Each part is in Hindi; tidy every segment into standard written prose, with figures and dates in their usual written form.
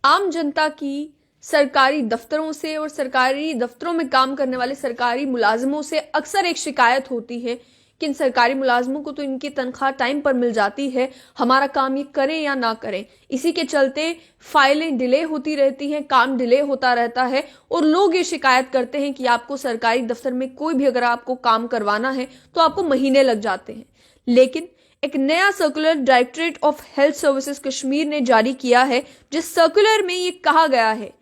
आम जनता की सरकारी दफ्तरों से और सरकारी दफ्तरों में काम करने वाले सरकारी मुलाजिमों से अक्सर एक शिकायत होती है कि इन सरकारी मुलाजिमों को तो इनकी तनख्वाह टाइम पर मिल जाती है, हमारा काम ये करें या ना करें, इसी के चलते फाइलें डिले होती रहती हैं, काम डिले होता रहता है। और लोग ये शिकायत करते हैं कि आपको सरकारी दफ्तर में कोई भी अगर आपको काम करवाना है तो आपको महीने लग जाते हैं। लेकिन एक नया circular directorate of health services Kashmir ने जारी किया है, जिस सर्कुलर में ये कहा गया है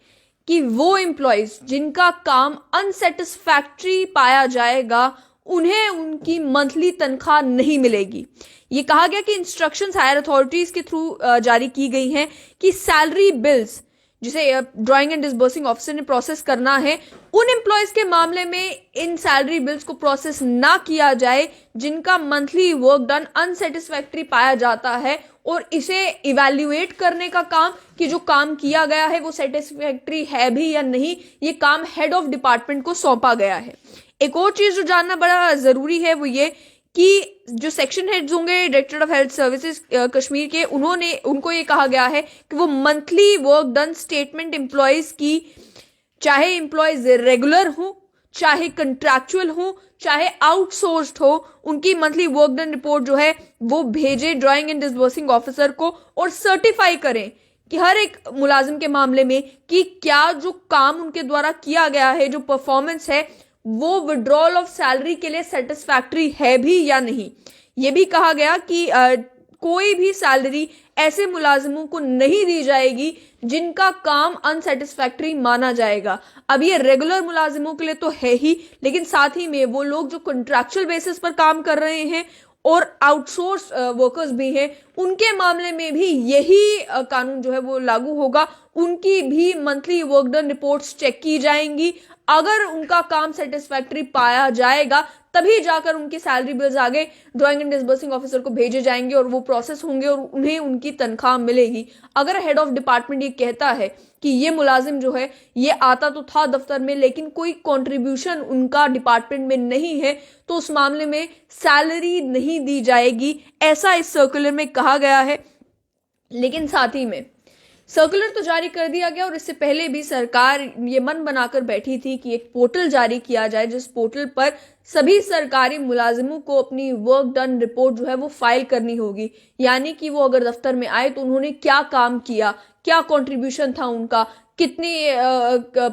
कि वो एम्प्लॉयज जिनका काम अनसेटिस्फैक्ट्री पाया जाएगा उन्हें उनकी मंथली तनख्वाह नहीं मिलेगी। ये कहा गया कि इंस्ट्रक्शंस हायर अथॉरिटीज के थ्रू जारी की गई हैं कि सैलरी बिल्स जिसे ड्राइंग एंड डिसबर्सिंग ऑफिसर ने प्रोसेस करना है, उन एम्प्लॉयज के मामले में इन सैलरी बिल्स को प्रोसेस ना किया जाए जिनका मंथली वर्क डन अनसेटिस्फैक्ट्री पाया जाता है, और इसे इवैल्यूएट करने का काम कि जो काम किया गया है वो सेटिस्फैक्ट्री है भी या नहीं, ये काम हेड ऑफ डिपार्टमेंट को सौंपा गया है। एक और चीज जो जानना बड़ा जरूरी है वो ये कि जो सेक्शन हेड्स होंगे directorate of health services Kashmir के, उनको ये कहा गया है कि वो monthly work done statement employees की, चाहे एम्प्लॉयज रेगुलर हो, चाहे कंट्रैक्चुअल हो, चाहे आउटसोर्स्ड हो, उनकी मंथली वर्क डन रिपोर्ट जो है वो भेजे ड्राइंग एंड डिसबर्सिंग ऑफिसर को और सर्टिफाई करें कि हर एक मुलाजिम के मामले में कि क्या जो काम उनके द्वारा किया गया है, जो परफॉर्मेंस है, वो विड्रॉल ऑफ सैलरी के लिए सेटिस्फैक्ट्री है भी या नहीं। यह भी कहा गया कि कोई भी सैलरी ऐसे मुलाजिमों को नहीं दी जाएगी जिनका काम अनसेटिस्फैक्ट्री माना जाएगा। अब ये रेगुलर मुलाजिमों के लिए तो है ही, लेकिन साथ ही में वो लोग जो कॉन्ट्रैक्चुअल बेसिस पर काम कर रहे हैं और आउटसोर्स वर्कर्स भी हैं, उनके मामले में भी यही कानून जो है वो लागू होगा। उनकी भी monthly work done reports check की जाएंगी। अगर उनका काम सेटिस्फैक्ट्री पाया जाएगा तभी जाकर उनकी सैलरी बिल्स आगे ड्राइंग एंड डिसबर्सिंग ऑफिसर को भेजे जाएंगे और वो प्रोसेस होंगे और उन्हें उनकी तनख्वाह मिलेगी। अगर हेड ऑफ डिपार्टमेंट ये कहता है कि ये मुलाजिम जो है ये आता तो था दफ्तर में लेकिन कोई कंट्रीब्यूशन उनका डिपार्टमेंट में नहीं है, तो उस मामले में सैलरी नहीं दी जाएगी, ऐसा इस सर्कुलर में कहा गया है। लेकिन साथ ही में सर्कुलर तो जारी कर दिया गया और इससे पहले भी सरकार ये मन बनाकर बैठी थी कि एक पोर्टल जारी किया जाए जिस पोर्टल पर सभी सरकारी मुलाजिमों को अपनी वर्क डन रिपोर्ट जो है वो फाइल करनी होगी। यानी कि वो अगर दफ्तर में आए तो उन्होंने क्या काम किया, क्या कंट्रीब्यूशन था उनका, कितनी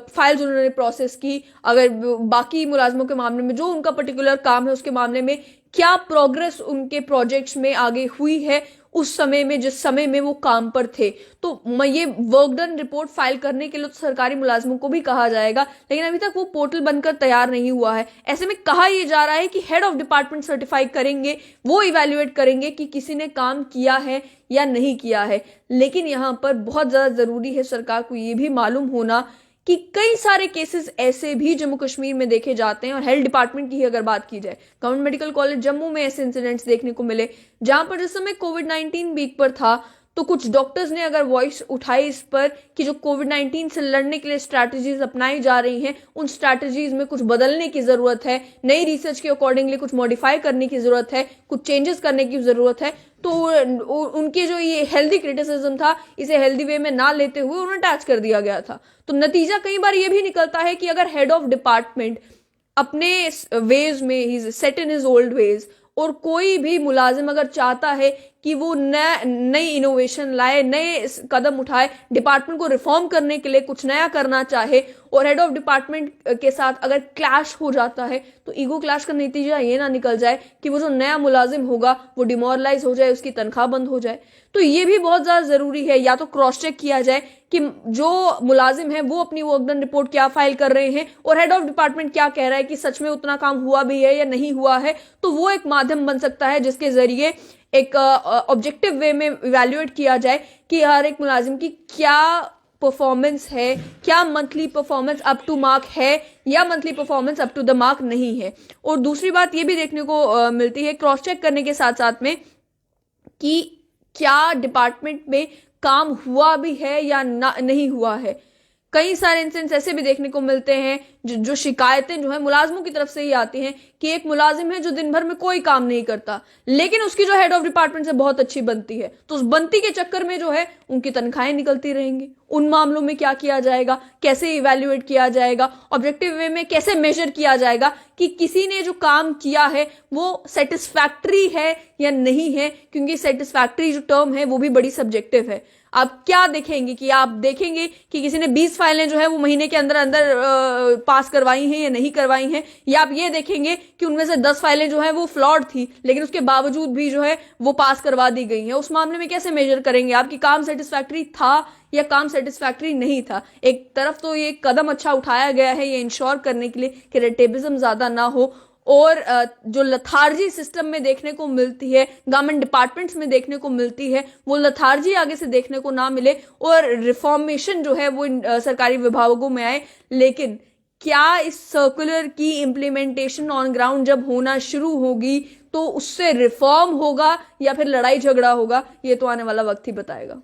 फाइल्स उन्होंने प्रोसेस की, अगर बाकी मुलाजिमों के मामले में जो उनका पर्टिकुलर काम है उसके मामले में क्या प्रोग्रेस उनके प्रोजेक्ट्स में आगे हुई है उस समय में जिस समय में वो काम पर थे। तो ये वर्क डन रिपोर्ट फाइल करने के लिए तो सरकारी मुलाजिमों को भी कहा जाएगा, लेकिन अभी तक वो पोर्टल बनकर तैयार नहीं हुआ है। ऐसे में कहा यह जा रहा है कि हेड ऑफ डिपार्टमेंट सर्टिफाई करेंगे, वो इवैल्यूएट करेंगे कि किसी ने काम किया है या नहीं किया है। लेकिन यहां पर बहुत ज्यादा जरूरी है सरकार को यह भी मालूम होना कि कई सारे केसेस ऐसे भी जम्मू कश्मीर में देखे जाते हैं। और हेल्थ डिपार्टमेंट की अगर बात की जाए, गवर्नमेंट मेडिकल कॉलेज जम्मू में ऐसे इंसिडेंट्स देखने को मिले जहां पर जिस समय कोविड-19 पीक पर था तो कुछ डॉक्टर्स ने अगर वॉइस उठाई इस पर कि जो कोविड-19 से लड़ने के लिए स्ट्रैटेजीज अपनाई जा रही हैं उन स्ट्रैटेजीज में कुछ बदलने की जरूरत है, नई रिसर्च के अकॉर्डिंगली कुछ मॉडिफाई करने की जरूरत है, कुछ चेंजेस करने की जरूरत है। तो उनके जो ये हेल्दी क्रिटिसिज्म था इसे हेल्दी वे में ना लेते हुए उन्हें अटैच कर दिया गया था। तो नतीजा कई बार ये भी निकलता है कि अगर हेड ऑफ डिपार्टमेंट अपने वेज में ही set in his old ways और कोई भी मुलाजिम अगर चाहता है कि वो नई इनोवेशन लाए, नए कदम उठाए, डिपार्टमेंट को रिफॉर्म करने के लिए कुछ नया करना चाहे और हेड ऑफ डिपार्टमेंट के साथ अगर क्लैश हो जाता है तो ईगो क्लैश का नतीजा ये ना निकल जाए कि वो जो नया मुलाजिम होगा वो डिमोरलाइज हो जाए, उसकी तनख्वाह बंद हो जाए। तो ये भी बहुत ज्यादा जरूरी है, या तो क्रॉस चेक किया जाए कि जो मुलाजिम है वो अपनी वर्क डन रिपोर्ट क्या फाइल कर रहे हैं और हेड ऑफ डिपार्टमेंट क्या कह रहा है कि सच में उतना काम हुआ भी है या नहीं हुआ है। तो वो एक माध्यम बन सकता है जिसके जरिए एक ऑब्जेक्टिव वे में इवैल्यूएट किया जाए कि हर एक मुलाजिम की क्या परफॉर्मेंस है, क्या monthly performance up to mark है या monthly performance up to the mark नहीं है। और दूसरी बात ये भी देखने को मिलती है क्रॉस चेक करने के साथ साथ में कि क्या डिपार्टमेंट में काम हुआ भी है या नहीं हुआ है। कई सारे इंसिडेंट्स ऐसे भी देखने को मिलते हैं जो शिकायतें जो है मुलाजमों की तरफ से ही आती हैं कि एक मुलाजिम है जो दिन भर में कोई काम नहीं करता, लेकिन उसकी जो हेड ऑफ डिपार्टमेंट से बहुत अच्छी बनती है, तो उस बनती के चक्कर में जो है उनकी तनख्वाहें निकलती रहेंगी। उन मामलों में क्या किया जाएगा, कैसे इवैल्यूएट किया जाएगा, ऑब्जेक्टिव वे में कैसे मेजर किया जाएगा कि किसी ने जो काम किया है वो सेटिस्फैक्ट्री है या नहीं है, क्योंकि सेटिस्फैक्ट्री जो टर्म है वो भी बड़ी सब्जेक्टिव है। आप क्या देखेंगे कि आप देखेंगे कि किसी ने 20 फाइलें जो है वो महीने के अंदर अंदर पास करवाई हैं या नहीं करवाई हैं, या आप ये देखेंगे कि उनमें से 10 फाइलें जो है वो फ्लॉड थी लेकिन उसके बावजूद भी जो है वो पास करवा दी गई हैं। उस मामले में कैसे मेजर करेंगे आपकी काम सेटिस्फैक्ट्री था या काम सेटिस्फैक्ट्री नहीं था। एक तरफ तो ये कदम अच्छा उठाया गया है ये इंश्योर करने के लिए कि रेटेबिज्म ज्यादा ना हो, और जो लथार्जी सिस्टम में देखने को मिलती है, गवर्नमेंट डिपार्टमेंट्स में देखने को मिलती है, वो लथार्जी आगे से देखने को ना मिले और रिफॉर्मेशन जो है वो सरकारी विभागों में आए। लेकिन क्या इस सर्कुलर की इम्प्लीमेंटेशन ऑन ग्राउंड जब होना शुरू होगी तो उससे रिफॉर्म होगा या फिर लड़ाई झगड़ा होगा, ये तो आने वाला वक्त ही बताएगा।